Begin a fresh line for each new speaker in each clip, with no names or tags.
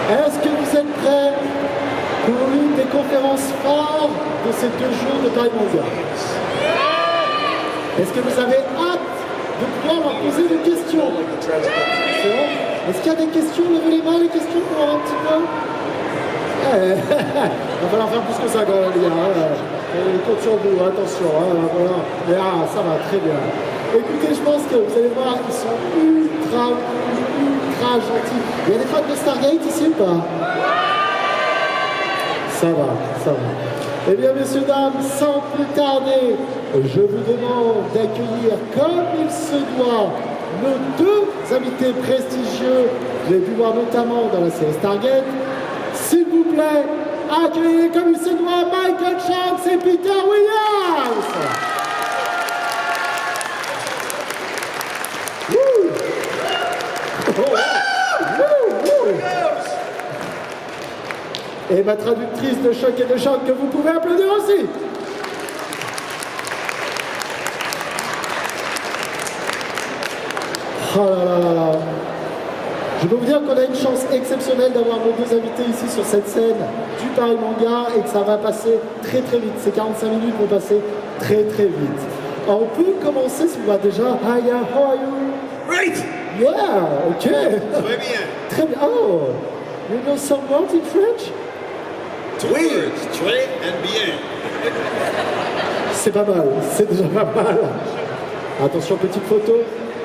Est-ce que vous êtes prêts pour l'une des conférences phares de ces 2 jours de Time Manga? Est-ce que vous avez hâte de pouvoir leur poser des questions? C'est bon? Est-ce qu'il y a des questions? Levez les mains, les questions pour voir un petit peu. Il va falloir faire plus que ça quand même, les gars. Les comptes sur vous, attention. Voilà. Mais, ça va très bien. Écoutez, je pense que vous allez voir, ils sont ultra gentils. Il y a des fans de Stargate ici ou pas? Ça va. Eh bien, messieurs, dames, sans plus tarder, je vous demande d'accueillir comme il se doit nos 2 invités prestigieux. Vous avez pu voir notamment dans la série Stargate. S'il vous plaît, accueillez comme il se doit Michael Chance et Peter Williams. Et ma traductrice de choc et de choc que vous pouvez applaudir aussi. Oh là. Je peux vous dire qu'on a une chance exceptionnelle d'avoir nos 2 invités ici sur cette scène du Paris Manga et que ça va passer très vite. Ces 45 minutes vont passer très vite. Alors on peut commencer si vous voulez déjà. Hiya, how are you?
Great!
Yeah, ok.
Très bien.
Très bien. Oh, you know some words in French?
Oui, très and bien.
C'est pas mal, c'est déjà pas mal. Attention, petite photo.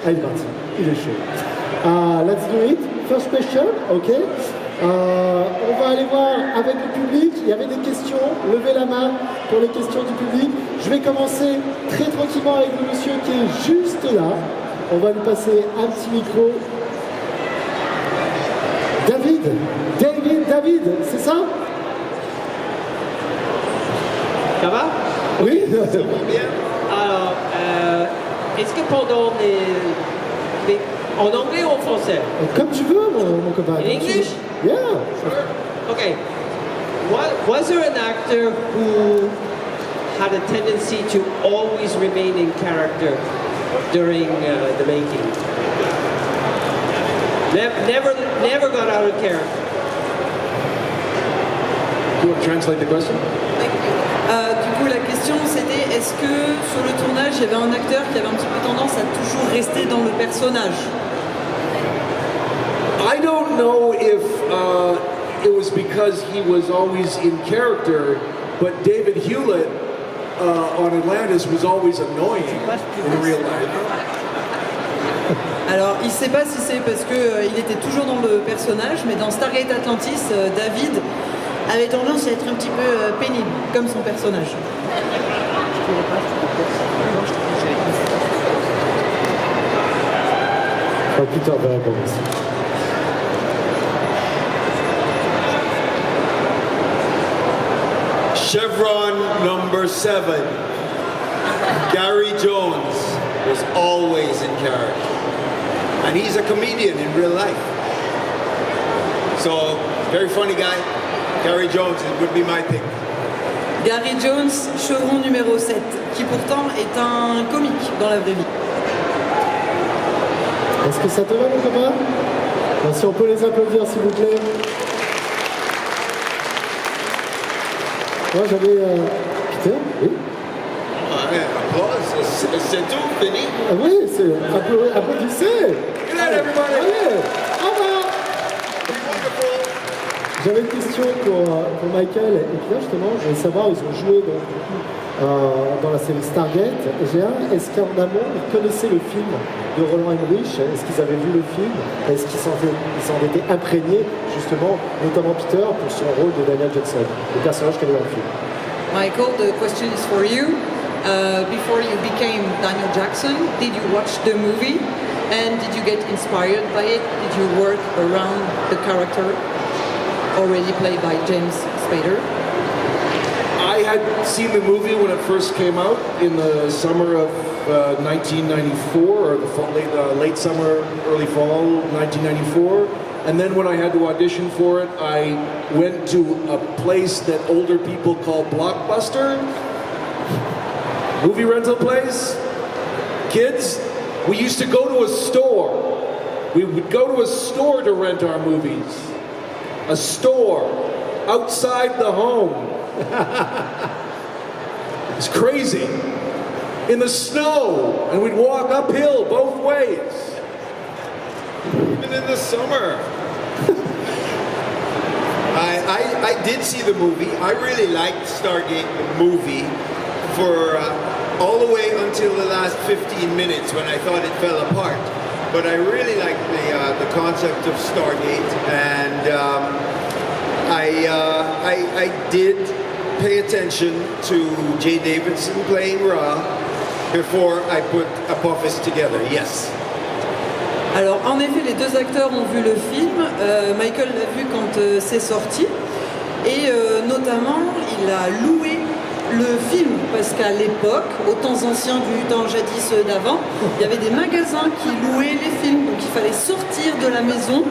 Ah, il est parti, il est chaud. Let's do it. First question, ok. On va aller voir avec le public. Il y avait des questions. Levez la main pour les questions du public. Je vais commencer très tranquillement avec le monsieur qui est juste là. On va lui passer un petit micro. David, c'est ça?
Ça va?
Oui.
Alors, est-ce que pendant en anglais ou en français?
Comme tu veux, mon copain.
In English?
Yeah.
Okay. Was there an actor who had a tendency to always remain in character during the making? Never got out of character.
You want to translate the question?
Du coup, la question c'était est-ce que sur le tournage il y avait un acteur qui avait un petit peu tendance à toujours rester dans le personnage?
I don't know if it was because he was always in character, but David Hewlett on Atlantis was always annoying in real life.
Alors, il ne sait pas si c'est parce qu'il était toujours dans le personnage, mais dans Stargate Atlantis, David avait tendance à être un petit peu pénible, comme son personnage.
Peter va commencer.
Chevron number 7. Gary Jones was always in character. And he's a comedian in real life. So, very funny guy. Gary Jones would be my pick.
Gary Jones, chevron numéro 7, qui pourtant est un comique dans la vraie vie.
Est-ce que ça te va, mon copain? Si on peut les applaudir, s'il vous plaît. Moi, j'avais... Peter, oui?
Applause, c'est tout, fini.
Oui, c'est... Applaudissez!
Good night, everybody.
Allez, au revoir! J'avais une question pour Michael et Peter, justement. Je voulais savoir, ils ont joué dans la série Stargate. Est-ce qu'en amont, ils connaissaient le film de Roland Emmerich? Est-ce qu'ils avaient vu le film? Est-ce qu'ils s'en étaient imprégnés, justement, notamment Peter, pour son rôle de Daniel Jackson, le personnage qu'elle avait dans le film?
Michael, the question is for you. Before you became Daniel Jackson, did you watch the movie? And did you get inspired by it? Did you work around the character already played by James Spader?
I had seen the movie when it first came out in the summer of 1994, or the late summer, early fall 1994. And then when I had to audition for it, I went to a place that older people call Blockbuster. Movie rental place. Kids, we used to go to a store. We would go to a store to rent our movies. a store, outside the home. It's crazy. In the snow, and we'd walk uphill both ways.
Even in the summer. I did see the movie. I really liked Stargate the movie for all the way until the last 15 minutes when I thought it fell apart. But I really liked the concept of Stargate, and I did pay attention to Jay Davidson playing Ra before I put Apophis together. Yes.
Alors, en effet, les deux acteurs ont vu le film. Michael l'a vu quand c'est sorti. Et notamment, il a loué le film. Parce qu'à l'époque, aux temps anciens du temps jadis d'avant, il y avait des magasins qui louaient les films. Donc, il fallait sortir de la maison,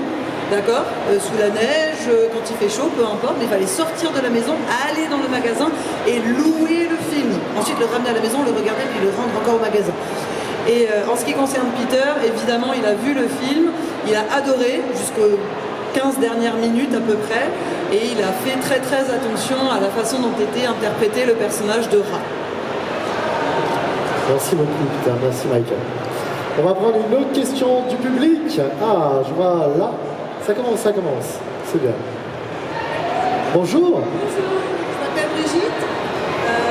d'accord, sous la neige, quand il fait chaud, peu importe. Mais il fallait sortir de la maison, aller dans le magasin et louer le film. Ensuite, le ramener à la maison, le regarder, puis le rendre encore au magasin. Et en ce qui concerne Peter, évidemment, il a vu le film, il a adoré jusqu'aux 15 dernières minutes à peu près, et il a fait très très attention à la façon dont était interprété le personnage de Ra.
Merci beaucoup, Peter. Merci, Michael. On va prendre une autre question du public. Ah, je vois là. Ça commence. C'est bien. Bonjour.
Bonjour, je m'appelle Brigitte.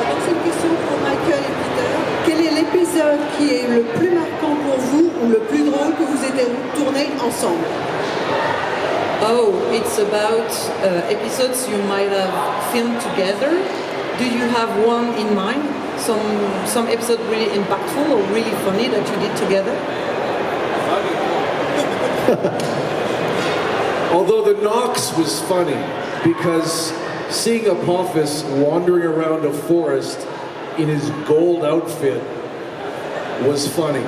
Donc c'est une question pour Michael et Peter. Quel est l'épisode qui est le plus marquant pour vous ou le plus drôle que vous ayez tourné ensemble?
Oh, it's about episodes you might have filmed together. Do you have one in mind? Some episode really impactful or really funny that you did together?
Although the Knox was funny, because seeing Apophis wandering around a forest in his gold outfit was funny.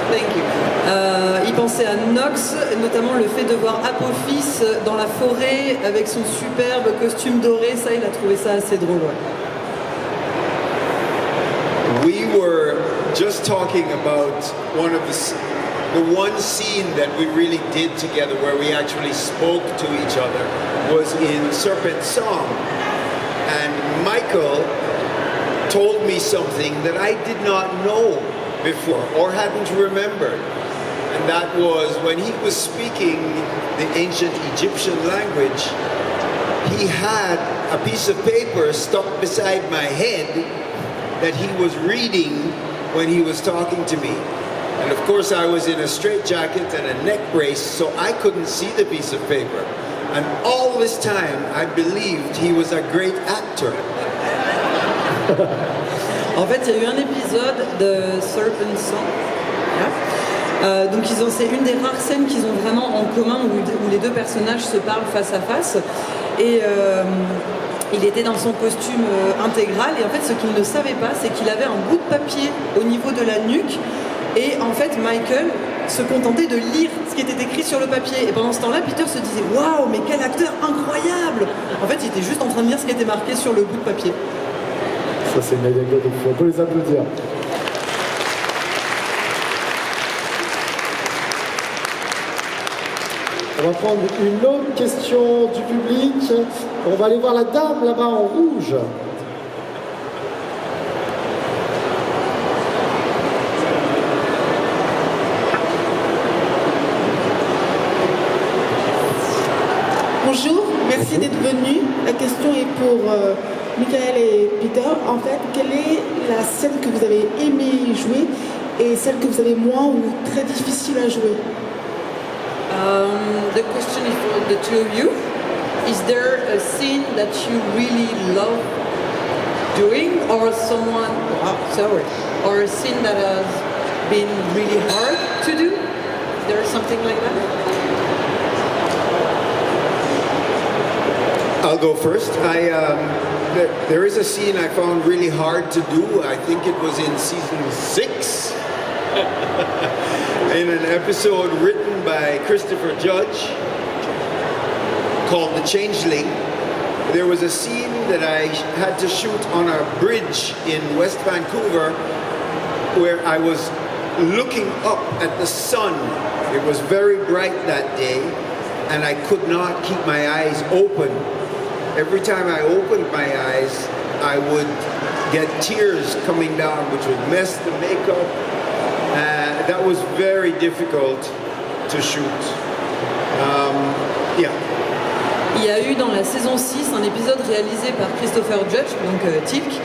Thank you. Il pensait à Nox, notamment le fait de voir Apophis dans la forêt avec son superbe costume doré. Ça, il a trouvé ça assez drôle. Ouais.
We were just talking about the one scene that we really did together where we actually spoke to each other was in Serpent Song. And Michael told me something that I did not know before or hadn't remembered. And that was when he was speaking the ancient Egyptian language, he had a piece of paper stuck beside my head that he was reading when he was talking to me. And of course I was in a straitjacket and a neck brace, so I couldn't see the piece of paper. And all this time I believed he was a great actor.
En fait, il y a eu un épisode de Serpent Song. Donc c'est une des rares scènes qu'ils ont vraiment en commun où les deux personnages se parlent face à face. Et il était dans son costume intégral. Et en fait, ce qu'il ne savait pas, c'est qu'il avait un bout de papier au niveau de la nuque. Et en fait, Michael se contentait de lire ce qui était écrit sur le papier. Et pendant ce temps-là, Peter se disait « Waouh, mais quel acteur incroyable !» En fait, il était juste en train de lire ce qui était marqué sur le bout de papier.
Ça, c'est une anecdote de fou. On peut les applaudir. On va prendre une autre question du public. On va aller voir la dame là-bas en rouge.
Bonjour, merci d'être venu. La question est pour Michael et Peter. En fait, quelle est la scène que vous avez aimé jouer et celle que vous avez moins ou très difficile à jouer?
The question is for the two of you. Is there a scene that you really love doing, or or a scene that has been really hard to do? Is there something like that?
I'll go first. There is a scene I found really hard to do. I think it was in season 6. In an episode written by Christopher Judge called The Changeling. There was a scene that I had to shoot on a bridge in West Vancouver where I was looking up at the sun. It was very bright that day, and I could not keep my eyes open. Every time I opened my eyes, I would get tears coming down, which would mess the makeup. That was very difficult to shoot. Yeah.
Il y a eu dans la saison 6 un épisode réalisé par Christopher Judge, donc Tilk.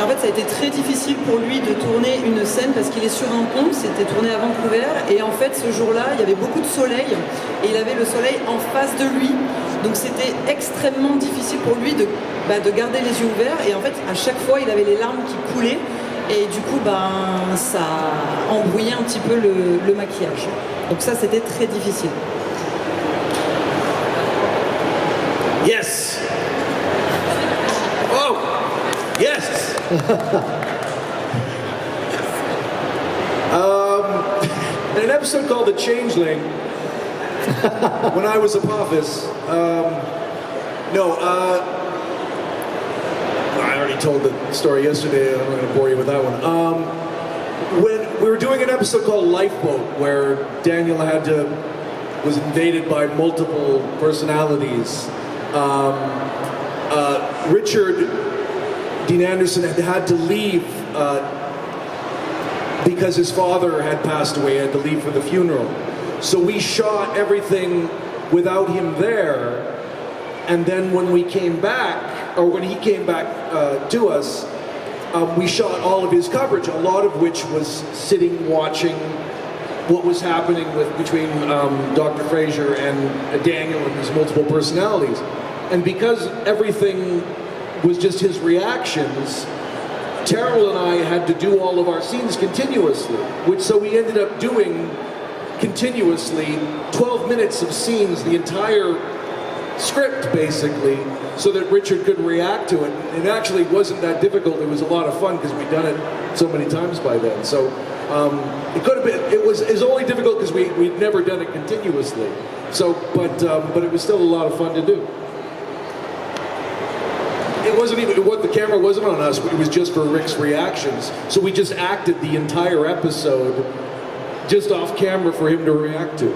En fait, ça a été très difficile pour lui de tourner une scène parce qu'il est sur un pont, c'était tourné à Vancouver, et en fait, ce jour-là, il y avait beaucoup de soleil, et il avait le soleil en face de lui. Donc c'était extrêmement difficile pour lui de garder les yeux ouverts, et en fait, à chaque fois, il avait les larmes qui coulaient, et du coup, ça embrouillait un petit peu le maquillage. Donc ça, c'était très difficile.
Yes. Oh, yes. In an episode called The Changeling, when I was Apophis, I already told the story yesterday. I'm not going to bore you with that one. When we were doing an episode called Lifeboat, where Daniel was invaded by multiple personalities. Richard Dean Anderson had to leave because his father had passed away. He had to leave for the funeral. So we shot everything without him there. And then when we came back, or when he came back to us, we shot all of his coverage, a lot of which was sitting watching what was happening between Dr. Fraser and Daniel and his multiple personalities. And because everything was just his reactions, Terrell and I had to do all of our scenes continuously, so we ended up doing continuously 12 minutes of scenes, the entire script basically, so that Richard could react to it. It actually wasn't that difficult. It was a lot of fun because we'd done it so many times by then. So it could have been. It was only difficult because we'd never done it continuously. So, but it was still a lot of fun to do. It wasn't even the camera wasn't on us. It was just for Rick's reactions. So we just acted the entire episode just off camera for him to react to.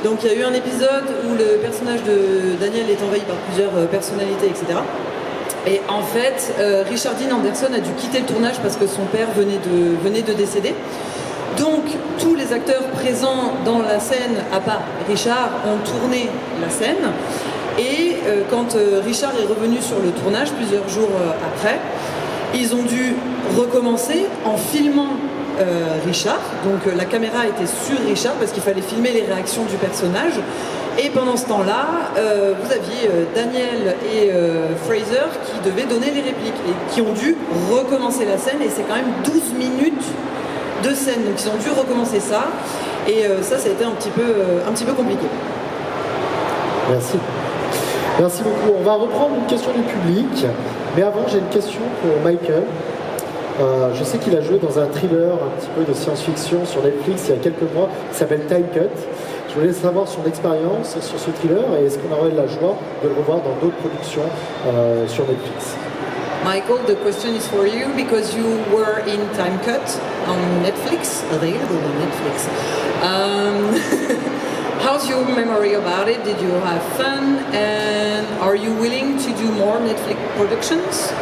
Donc il y a eu un épisode où le personnage de Daniel est envahi par plusieurs personnalités, etc. Et en fait, Richard Dean Anderson a dû quitter le tournage parce que son père venait de décéder. Donc tous les acteurs présents dans la scène, à part Richard, ont tourné la scène. Et quand Richard est revenu sur le tournage, plusieurs jours après, ils ont dû recommencer en filmant Richard. Donc la caméra était sur Richard parce qu'il fallait filmer les réactions du personnage. Et pendant ce temps-là, vous aviez Daniel et Fraser qui devaient donner les répliques et qui ont dû recommencer la scène. Et c'est quand même 12 minutes de scène. Donc ils ont dû recommencer ça. Et ça a été un petit peu compliqué.
Merci. Merci beaucoup. On va reprendre une question du public. Mais avant, j'ai une question pour Michael. Je sais qu'il a joué dans un thriller un petit peu de science-fiction sur Netflix il y a quelques mois qui s'appelle Time Cut. Je voulais savoir son expérience sur ce thriller et est-ce qu'on aurait la joie de le revoir dans d'autres productions sur Netflix.
Michael, the question is for you because you were in Time Cut on Netflix, available on Netflix. How's your memory about it? Did you have fun? And are you willing to do more Netflix productions?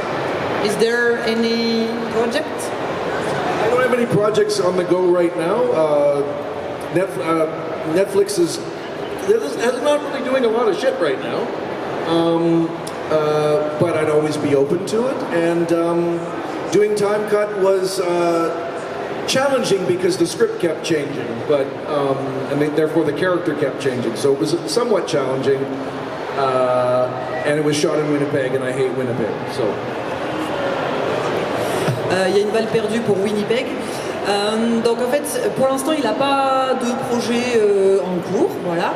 Is there any project?
I don't have any projects on the go right now. Netflix is not really doing a lot of shit right now. But I'd always be open to it. And doing Time Cut was challenging because the script kept changing, but and therefore the character kept changing. So it was somewhat challenging. And it was shot in Winnipeg, and I hate Winnipeg. So.
Il y a une balle perdue pour Winnipeg. Donc en fait, pour l'instant, il n'a pas de projet en cours, voilà.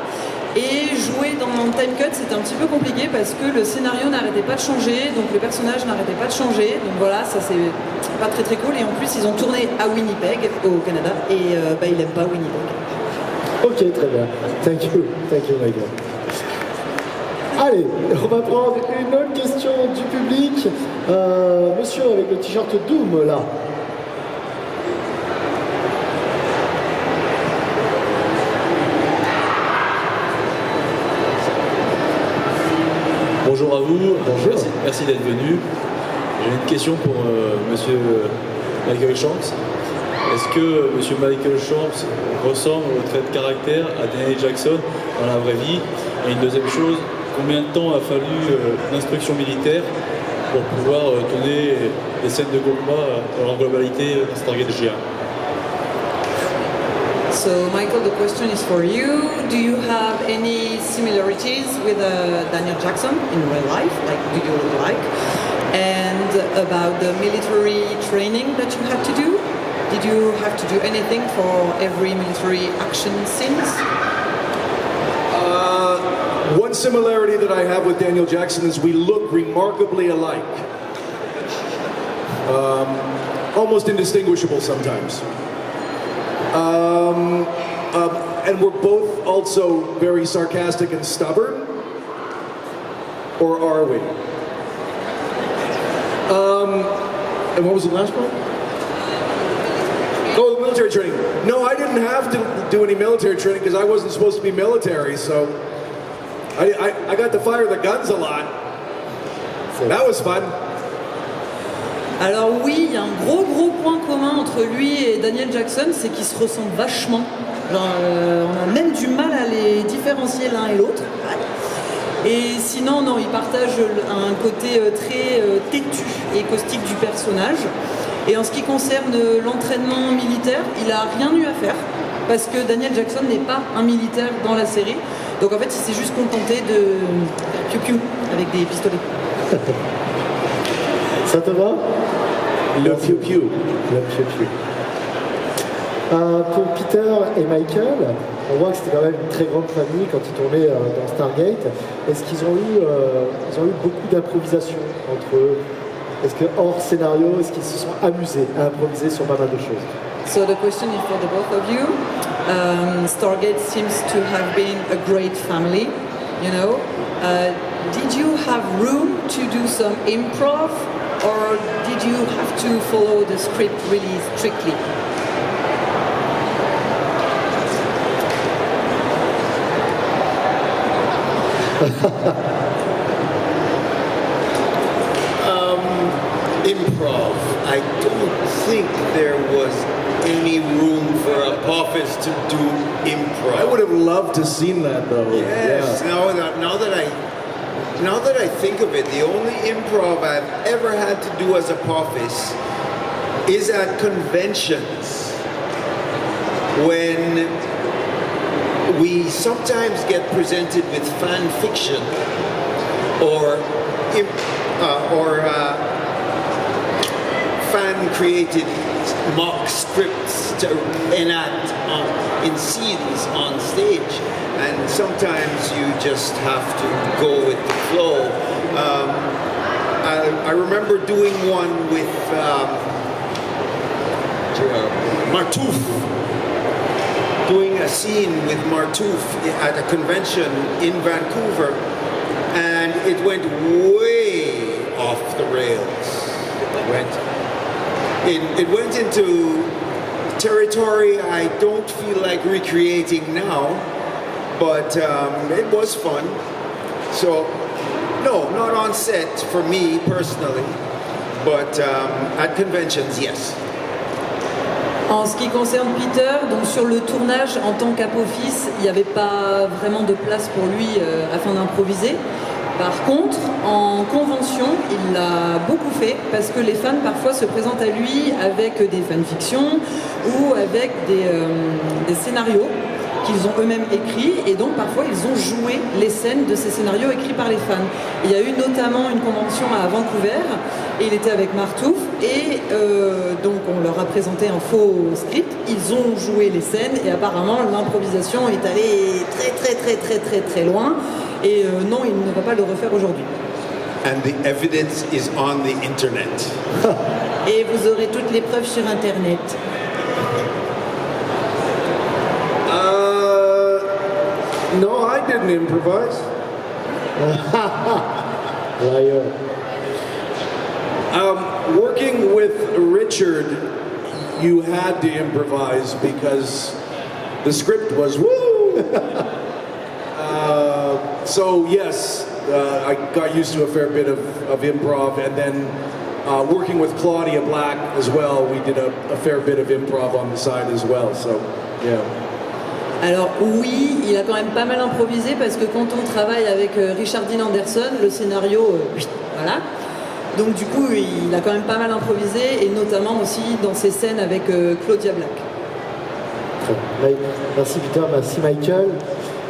Et jouer dans Time Cut, c'était un petit peu compliqué parce que le scénario n'arrêtait pas de changer, donc le personnage n'arrêtait pas de changer. Donc voilà, ça c'est pas très cool. Et en plus, ils ont tourné à Winnipeg, au Canada, et il n'aime pas Winnipeg.
Ok, très bien. Thank you, Michael. Allez, on va prendre une autre question du public. Monsieur avec le t-shirt Doom là.
Bonjour à vous,
Bonjour.
merci d'être venu. J'ai une question pour monsieur Michael Shanks. Est-ce que monsieur Michael Shanks ressemble au trait de caractère à Daniel Jackson dans la vraie vie? Et une deuxième chose, combien de temps a fallu l'instruction militaire pour pouvoir tourner les scènes de combat dans leur globalité dans Stargate G1?
So, Michael, the question is for you. Do you have any similarities with Daniel Jackson in real life? Like, do you like? And about the military training that you had to do? Did you have to do anything for every military action scenes?
One similarity that I have with Daniel Jackson is we look remarkably alike. Almost indistinguishable sometimes. And we're both also very sarcastic and stubborn. Or are we? And what was the last one? Oh, the military training. No, I didn't have to do any military training because I wasn't supposed to be military, so I got to fire the guns a lot. That was fun.
Alors oui, il y a un gros point commun entre lui et Daniel Jackson, c'est qu'ils se ressemblent vachement. Genre, on a même du mal à les différencier l'un et l'autre. Et sinon, non, ils partagent un côté très têtu et caustique du personnage. Et en ce qui concerne l'entraînement militaire, il a rien eu à faire parce que Daniel Jackson n'est pas un militaire dans la série. Donc en fait, il s'est juste contenté de piou-piou avec des pistolets.
Ça te va?
Le piou-piou.
Le piou-piou. Pour Peter et Michael, on voit que c'était quand même une très grande famille quand ils tournaient dans Stargate. Est-ce qu'ils ont eu beaucoup d'improvisation entre eux? Est-ce que hors scénario, est-ce qu'ils se sont amusés à improviser sur pas mal de choses?
So the question is for the both of you. Stargate seems to have been a great family, you know. Did you have room to do some improv, or did you have to follow the script really strictly?
Improv. I don't think there was any room for Apophis to do improv.
I would have loved to seen that though.
Yes.
Yeah.
Now that I think of it, the only improv I've ever had to do as Apophis is at conventions when we sometimes get presented with fan fiction or fan-created mock scripts to enact in scenes on stage, and sometimes you just have to go with the flow. I remember doing one with Martouf, doing a scene with Martouf at a convention in Vancouver, and it went way off the rails. It went into territory I don't feel like recreating now, but it was fun. So, no, not on set for me personally, but at conventions, yes.
En ce qui concerne Peter, donc sur le tournage en tant qu'Apophis, il n'y avait pas vraiment de place pour lui afin d'improviser. Par contre, en convention, il l'a beaucoup fait parce que les fans parfois se présentent à lui avec des fanfictions ou avec des scénarios qu'ils ont eux-mêmes écrits, et donc parfois ils ont joué les scènes de ces scénarios écrits par les fans. Il y a eu notamment une convention à Vancouver et il était avec Martouf, et donc on leur a présenté un faux script, ils ont joué les scènes et apparemment l'improvisation est allée très loin, et non, il ne va pas le refaire aujourd'hui.
And the evidence is on the internet.
Et vous aurez toutes les preuves sur internet.
No, I didn't improvise.
Liar.
Working with Richard, you had to improvise because the script was woo. So yes, I got used to a fair bit of improv, and then working with Claudia Black as well, we did a fair bit of improv on the side as well. So, yeah.
Alors oui, il a quand même pas mal improvisé parce que quand on travaille avec Richard Dean Anderson, le scénario, voilà. Donc du coup, il a quand même pas mal improvisé et notamment aussi dans ses scènes avec Claudia Black.
Très bien. Merci Peter, merci Michael.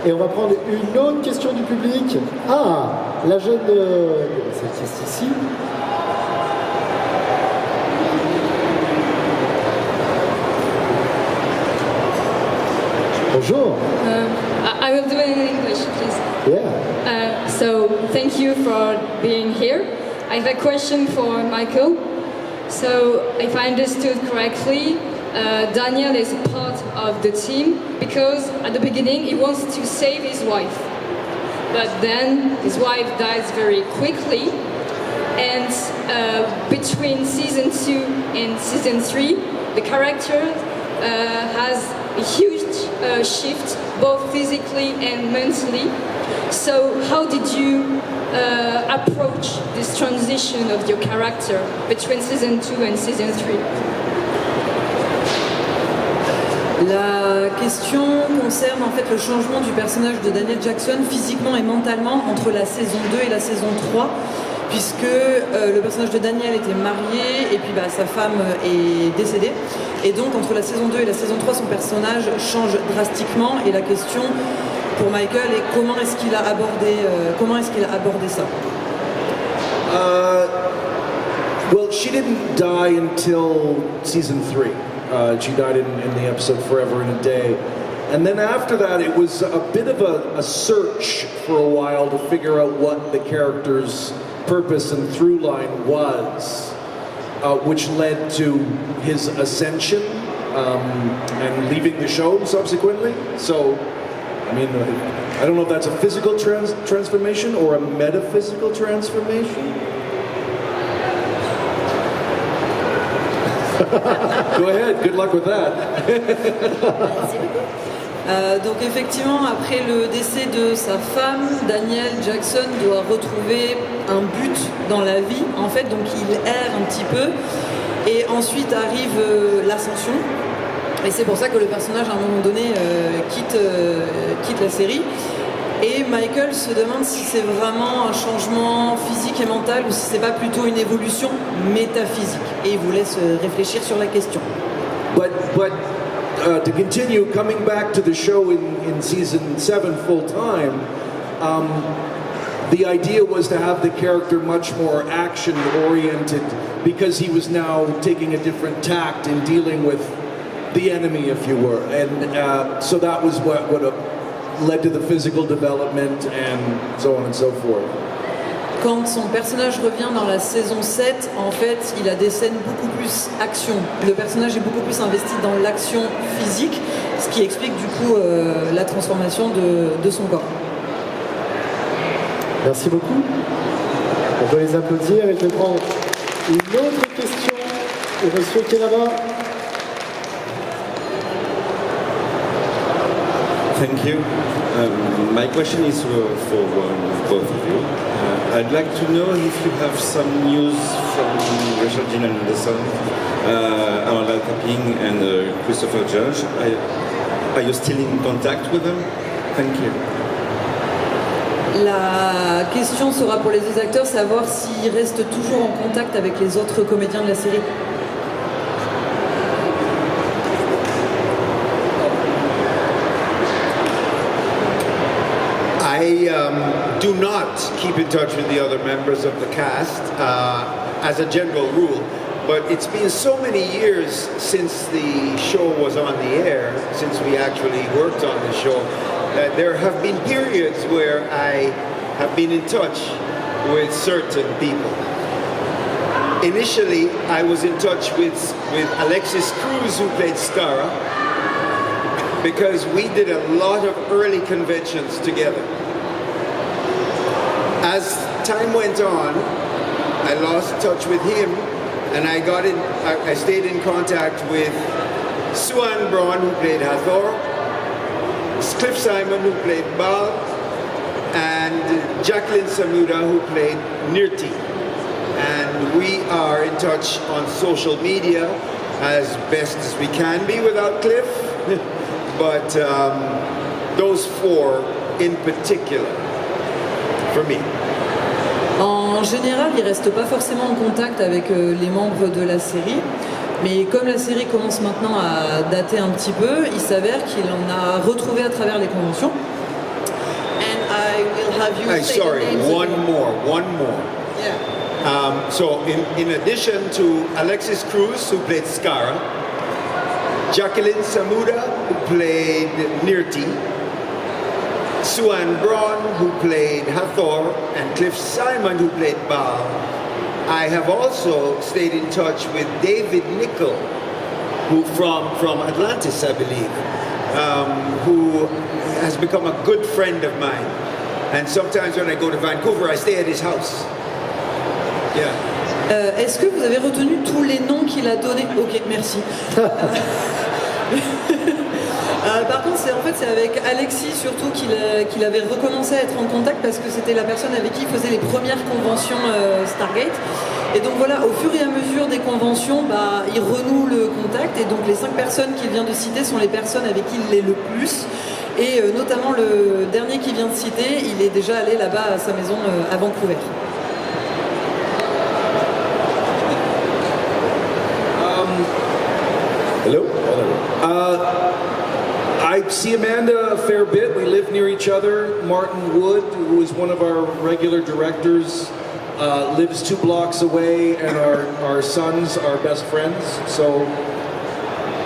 Et on va prendre une autre question du public. Ah, la jeune, celle qui est ici. Bonjour.
I will do it in English, please.
Yeah.
So, thank you for being here. I have a question for Michael. So, if I understood correctly, Daniel is part of the team because at the beginning he wants to save his wife. But then his wife dies very quickly. And between season 2 and season 3, the character has a huge shift, both physically and mentally. So how did you approach this transition of your character between season 2 and season 3?
La question concerne en fait le changement du personnage de Daniel Jackson physiquement et mentalement entre la saison 2 et la saison 3, puisque le personnage de Daniel était marié et puis sa femme est décédée. Et donc entre la saison 2 et la saison 3, son personnage change drastiquement. Et la question pour Michael est comment est-ce qu'il a abordé ça?
Well, she didn't die until season 3. She died in the episode Forever in a Day. And then after that, it was a bit of a search for a while to figure out what the character's purpose and through line was, which led to his ascension and leaving the show subsequently. So, I mean, I don't know if that's a physical transformation or a metaphysical transformation. Go ahead, good luck with that.
Donc effectivement, après le décès de sa femme, Daniel Jackson doit retrouver un but dans la vie, en fait, donc il erre un petit peu, et ensuite arrive l'ascension, et c'est pour ça que le personnage à un moment donné quitte la série. Et Michael se demande si c'est vraiment un changement physique et mental ou si c'est pas plutôt une évolution métaphysique. Et il vous laisse réfléchir sur la question.
But to continue, coming back to the show in season 7 full time, the idea was to have the character much more action oriented because he was now taking a different tact in dealing with the enemy, if you were. And so that was what led to the physical development and so on and so forth.
Quand son personnage revient dans la saison 7, en fait, il a des scènes beaucoup plus action. Le personnage est beaucoup plus investi dans l'action physique, ce qui explique du coup la transformation de son corps.
Merci beaucoup. On peut les applaudir et je vais prendre une autre question de monsieur qui est là-bas.
Thank you. My question is for both of you. I'd like to know if you have some news from Richard Dean Anderson, Amanda Tapping and Christopher Judge. Are you still in contact with them? Thank you.
La question sera pour les deux acteurs, savoir s'ils restent toujours en contact avec les autres comédiens de la série.
I do not keep in touch with the other members of the cast as a general rule, but it's been so many years since the show was on the air, since we actually worked on the show, that there have been periods where I have been in touch with certain people. Initially, I was in touch with Alexis Cruz, who played Skara, because we did a lot of early conventions together. As time went on, I lost touch with him, and I stayed in contact with Sue-Ann Braun, who played Hathor, Cliff Simon, who played Baal, and Jacqueline Samuda, who played Nirti. And we are in touch on social media as best as we can be without Cliff, but those four in particular, for me.
En général, il reste pas forcément en contact avec les membres de la série, mais comme la série commence maintenant à dater un petit peu, il s'avère qu'il en a retrouvé à travers les conventions.
And I will have you say the
Sorry,
names
one
again.
more.
Yeah.
So in addition to Alexis Cruz, who played Skara, Jacqueline Samuda, who played Nirti, Suan Braun, who played Hathor, and Cliff Simon, who played Baal. I have also stayed in touch with David Nichol, who from Atlantis, I believe, who has become a good friend of mine. And sometimes when I go to Vancouver, I stay at his house. Yeah.
Est-ce que vous avez retenu tous les noms qu'il a donnés? Ok, merci. Par contre, c'est avec Alexis surtout qu'il avait recommencé à être en contact parce que c'était la personne avec qui il faisait les premières conventions Stargate. Et donc voilà, au fur et à mesure des conventions, il renoue le contact. Et donc les 5 personnes qu'il vient de citer sont les personnes avec qui il est le plus. Et notamment le dernier qu'il vient de citer, il est déjà allé là-bas à sa maison à Vancouver.
Hello? I see Amanda a fair bit. We live near each other. Martin Wood, who is one of our regular directors, lives 2 blocks away, and our sons are best friends. So,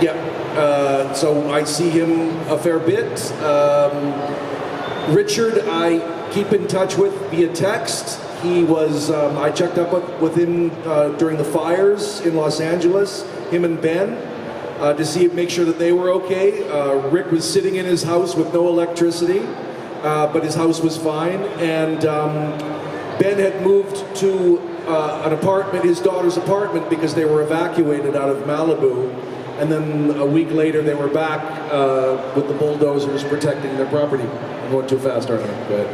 yeah. So I see him a fair bit. Richard, I keep in touch with via text. He was, I checked up with him during the fires in Los Angeles, him and Ben, to make sure that they were okay. Rick was sitting in his house with no electricity, but his house was fine. And Ben had moved to an apartment, his daughter's apartment, because they were evacuated out of Malibu. And then a week later, they were back with the bulldozers protecting their property. I'm going too fast, aren't I? Go ahead.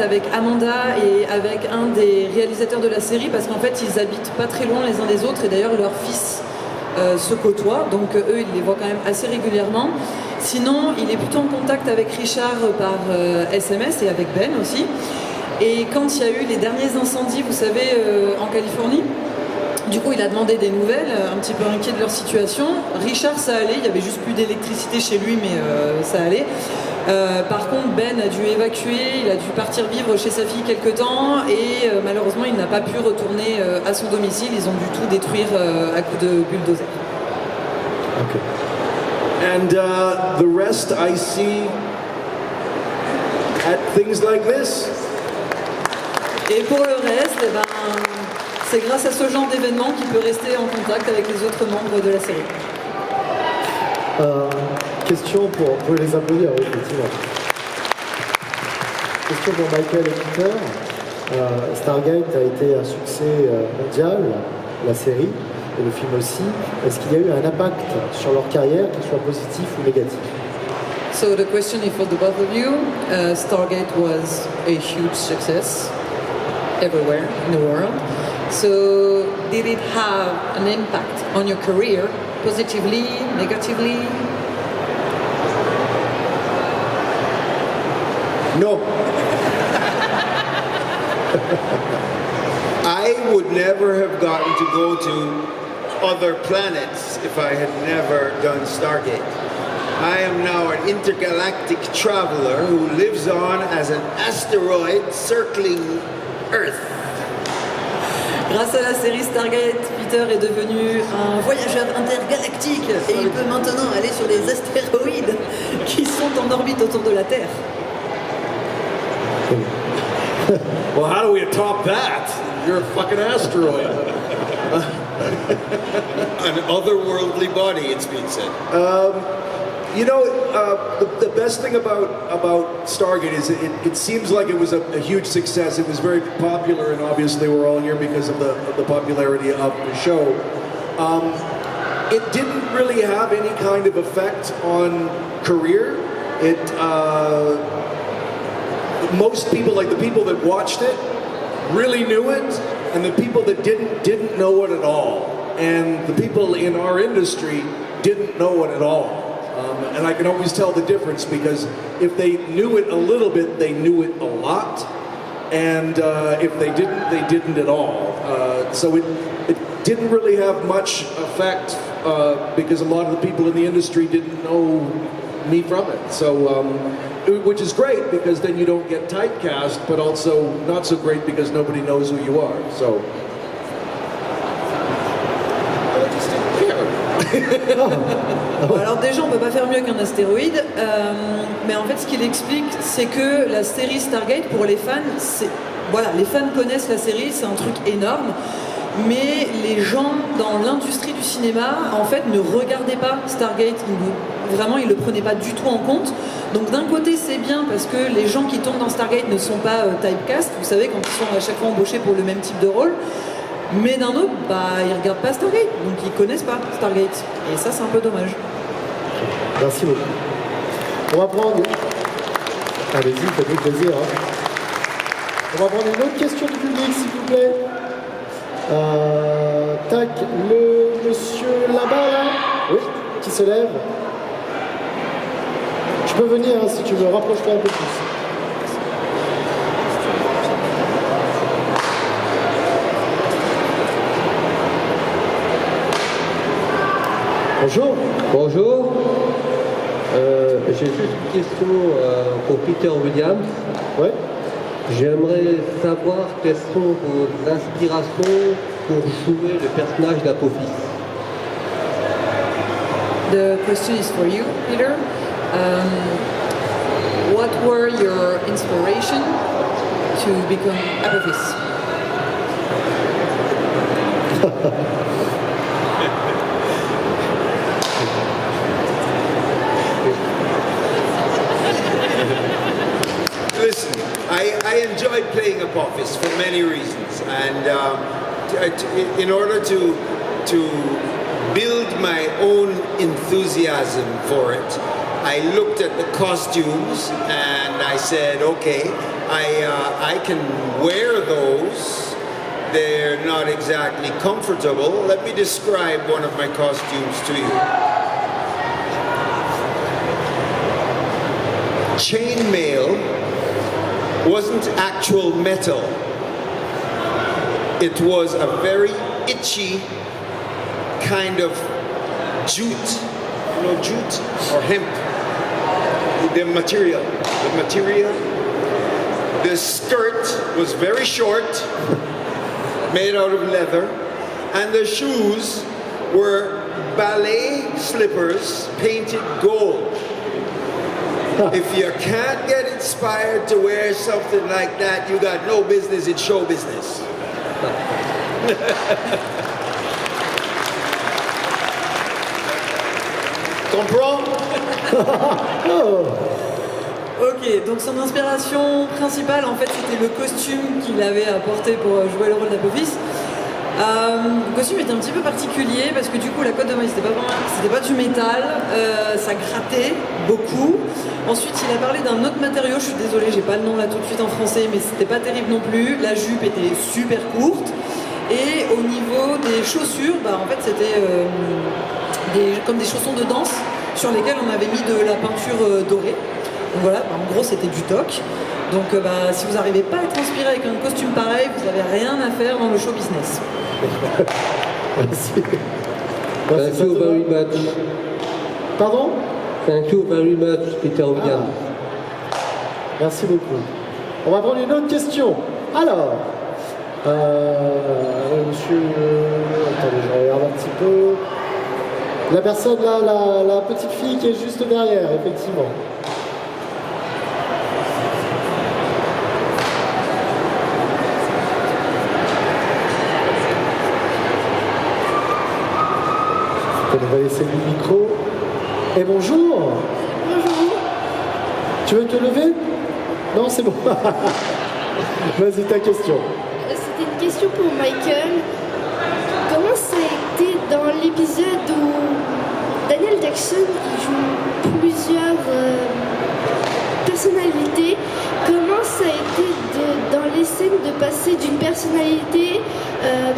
Avec Amanda et avec un des réalisateurs de la série parce qu'en fait ils habitent pas très loin les uns des autres et d'ailleurs leurs fils se côtoient, donc eux ils les voient quand même assez régulièrement. Sinon il est plutôt en contact avec Richard par SMS et avec Ben aussi. Et quand il y a eu les derniers incendies, vous savez, en Californie, du coup il a demandé des nouvelles, un petit peu inquiet de leur situation. Richard ça allait, il y avait juste plus d'électricité chez lui mais ça allait. Par contre, Ben a dû évacuer, il a dû partir vivre chez sa fille quelque temps et malheureusement, il n'a pas pu retourner à son domicile. Ils ont dû tout détruire à coups de bulldozer.
Okay.
And the rest I see at things like this.
Et pour le reste, c'est grâce à ce genre d'événement qu'il peut rester en contact avec les autres membres de la série.
Question pour... Vous pouvez les applaudir, oui, effectivement. Question pour Michael et Peter. Stargate a été un succès mondial, la série, et le film aussi. Est-ce qu'il y a eu un impact sur leur carrière, qu'il soit positif ou négatif?
So the question is for the both of you. Stargate was a huge success everywhere in the world. So did it have an impact on your career, positively, negatively?
No. I would never have gotten to go to other planets if I had never done Stargate. I am now an intergalactic traveler who lives on as an asteroid circling Earth.
Grâce à la série Stargate, Peter est devenu un voyageur intergalactique et il peut maintenant aller sur des astéroïdes qui sont en orbite autour de la Terre.
Well, how do we top that? You're a fucking asteroid.
An otherworldly body, it's been said.
You know, the best thing about Stargate is it seems like it was a huge success. It was very popular, and obviously we're all here because of the popularity of the show. It didn't really have any kind of effect on career. most people, like the people that watched it, really knew it, and the people that didn't know it at all. And the people in our industry didn't know it at all. And I can always tell the difference because if they knew it a little bit, they knew it a lot. And if they didn't at all. So it didn't really have much effect because a lot of the people in the industry didn't know me from it. So, which is great because then you don't get typecast, but also not so great because nobody knows who you are. So.
Alors déjà, on ne peut pas faire mieux qu'un astéroïde, mais en fait, ce qu'il explique, c'est que la série Stargate, pour les fans, voilà, les fans connaissent la série, c'est un truc énorme, mais les gens dans l'industrie du cinéma, en fait, ne regardaient pas Stargate, vraiment, ils ne le prenaient pas du tout en compte. Donc d'un côté, c'est bien parce que les gens qui tombent dans Stargate ne sont pas typecast, vous savez, quand ils sont à chaque fois embauchés pour le même type de rôle. Mais d'un autre, ils regardent pas Stargate, donc ils connaissent pas Stargate. Et ça, c'est un peu dommage.
Merci beaucoup. On va prendre... Allez-y, faites-vous plaisir. Hein. On va prendre une autre question du public, s'il vous plaît. Tac, le monsieur là-bas, là. Oui, qui se lève. Tu peux venir, hein, si tu veux, rapproche-toi un peu plus. Bonjour.
Bonjour. J'ai juste une question pour Peter Williams.
Ouais.
J'aimerais savoir quelles sont vos inspirations pour jouer le personnage d'Apophis.
The question is for you, Peter. What were your inspiration to become Apophis?
Listen, I enjoyed playing Apophis for many reasons, and in order to build my own enthusiasm for it, I looked at the costumes and I said, okay, I can wear those. They're not exactly comfortable. Let me describe one of my costumes to you. Chainmail wasn't actual metal. It was a very itchy kind of jute, you know, jute or hemp. The material. The skirt was very short, made out of leather, and the shoes were ballet slippers painted gold. If you can't get inspired to wear something like that, you got no business in show business.
Comprends?
Ok, donc son inspiration principale, en fait, c'était le costume qu'il avait apporté pour jouer le rôle d'Apophis. Le costume était un petit peu particulier parce que du coup la cotte de maille c'était pas du métal, ça grattait beaucoup. Ensuite il a parlé d'un autre matériau, je suis désolée j'ai pas le nom là tout de suite en français, mais c'était pas terrible non plus. La jupe était super courte et au niveau des chaussures, en fait c'était comme des chaussons de danse sur lesquels on avait mis de la peinture dorée. Donc voilà, en gros c'était du toc. Donc si vous n'arrivez pas à être inspiré avec un costume pareil, vous n'avez rien à faire dans le show business.
Merci.
Thank you very much.
Pardon?
Thank you very much, Peter Williams.
Merci beaucoup. On va prendre une autre question. Alors, monsieur... attendez, je regarde un petit peu. La personne là, la petite fille qui est juste derrière, effectivement. On va laisser le micro. Et bonjour.
Bonjour.
Tu veux te lever? Non, c'est bon. Vas-y, ta question.
C'était une question pour Michael. Comment ça a été dans l'épisode où Daniel Jackson il joue plusieurs personnalités? Comment ça a été dans les scènes de passer d'une personnalité,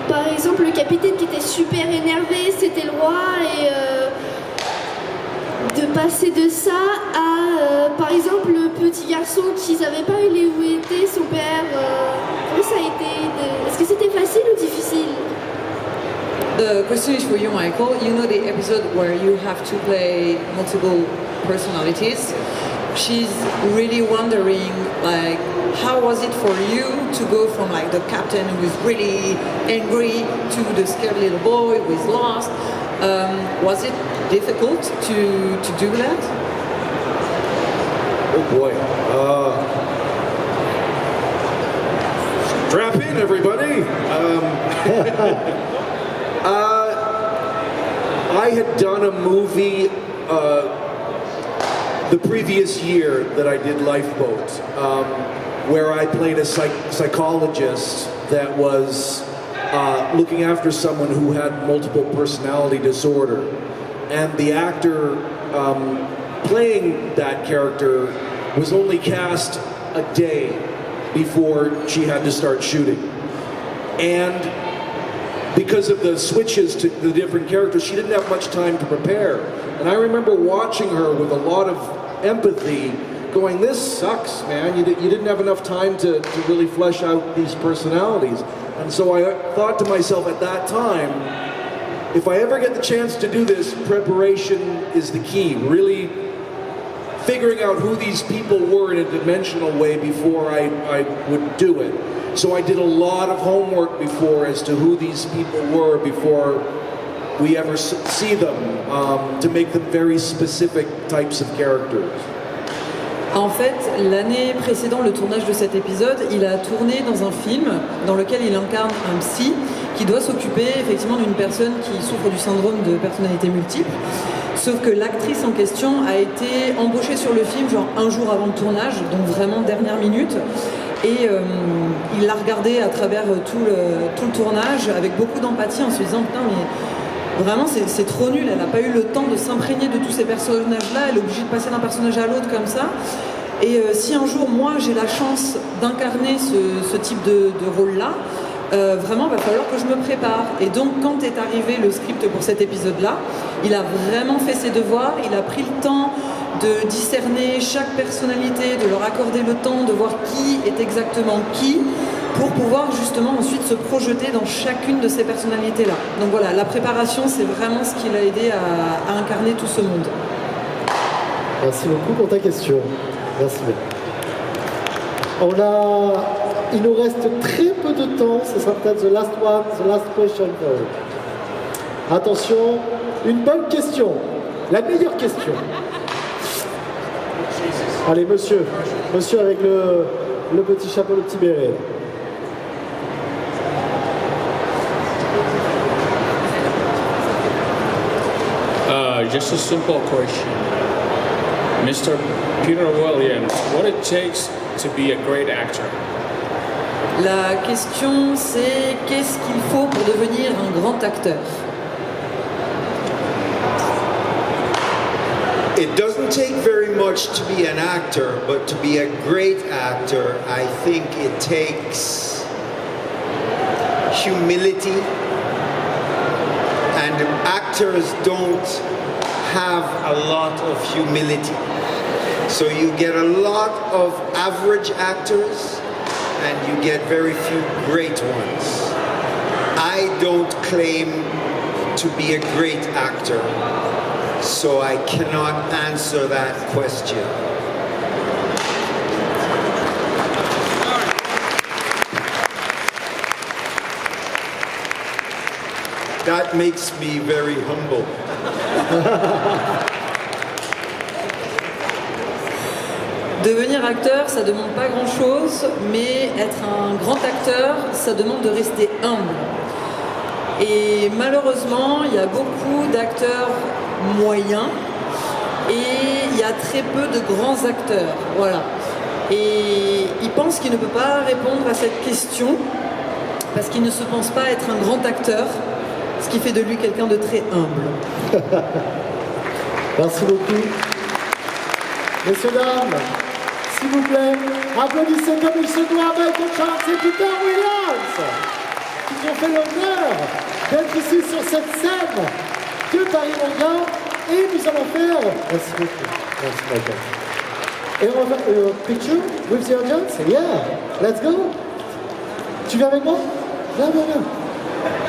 par exemple le capitaine qui était super énervé, c'était le roi, et de passer de ça à, par exemple, le petit garçon qui savait pas où était son père. Comment ça a été Est-ce que c'était facile ou difficile?
The question is for you, Michael. You know the episode where you have to play multiple personalities. She's really wondering, like, how was it for you to go from like the captain who is really angry to the scared little boy who is lost? Was it difficult to do that?
Oh boy. Strap in, everybody. I had done a movie the previous year that I did Lifeboat, where I played a psychologist that was looking after someone who had multiple personality disorder. And the actor playing that character was only cast a day before she had to start shooting. And because of the switches to the different characters, she didn't have much time to prepare. And I remember watching her with a lot of empathy, going, this sucks, man. You didn't have enough time to really flesh out these personalities. And so I thought to myself at that time, if I ever get the chance to do this, preparation is the key. Really figuring out who these people were in a dimensional way before I would do it. So I did a lot of homework before as to who these people were before we ever see them, to make them very specific types of characters.
En fait, l'année précédant le tournage de cet épisode, il a tourné dans un film dans lequel il incarne un psy qui doit s'occuper effectivement d'une personne qui souffre du syndrome de personnalité multiple. Sauf que l'actrice en question a été embauchée sur le film genre un jour avant le tournage, donc vraiment dernière minute. Et il l'a regardée à travers tout le tournage avec beaucoup d'empathie en se disant putain mais vraiment c'est trop nul, elle n'a pas eu le temps de s'imprégner de tous ces personnages-là, elle est obligée de passer d'un personnage à l'autre comme ça. Et si un jour moi j'ai la chance d'incarner ce type de rôle-là, vraiment il va falloir que je me prépare. Et donc quand est arrivé le script pour cet épisode-là, il a vraiment fait ses devoirs, il a pris le temps de discerner chaque personnalité, de leur accorder le temps, de voir qui est exactement qui, pour pouvoir justement ensuite se projeter dans chacune de ces personnalités-là. Donc voilà, la préparation, c'est vraiment ce qui l'a aidé à incarner tout ce monde.
Merci beaucoup pour ta question. Merci bien. Il nous reste très peu de temps, ce sera peut-être the last one, the last question. Attention, une bonne question, la meilleure question. Allez, monsieur avec le petit chapeau, le petit béret.
Just a simple question. Mr. Peter Williams, what it takes to be a great actor?
La question c'est qu'est-ce qu'il faut pour devenir un grand acteur?
It doesn't take very much to be an actor, but to be a great actor, I think it takes humility. And actors don't have a lot of humility. So you get a lot of average actors and you get very few great ones. I don't claim to be a great actor, so I cannot answer that question. That makes me very humble.
Devenir acteur, ça demande pas grand-chose, mais être un grand acteur, ça demande de rester humble. Et malheureusement, il y a beaucoup d'acteurs moyens et il y a très peu de grands acteurs. Voilà. Et il pense qu'il ne peut pas répondre à cette question parce qu'il ne se pense pas être un grand acteur, ce qui fait de lui quelqu'un de très humble.
Merci beaucoup. Messieurs, dames, s'il vous plaît. Applaudissez comme il se doit Michael Shanks et Peter Williams, qui ont fait l'honneur d'être ici sur cette scène de Paris Manga. Et nous allons faire... Merci beaucoup. Merci Michael. Et on va faire une picture with the audience. Yeah, let's go. Tu viens avec moi? Viens, viens, viens.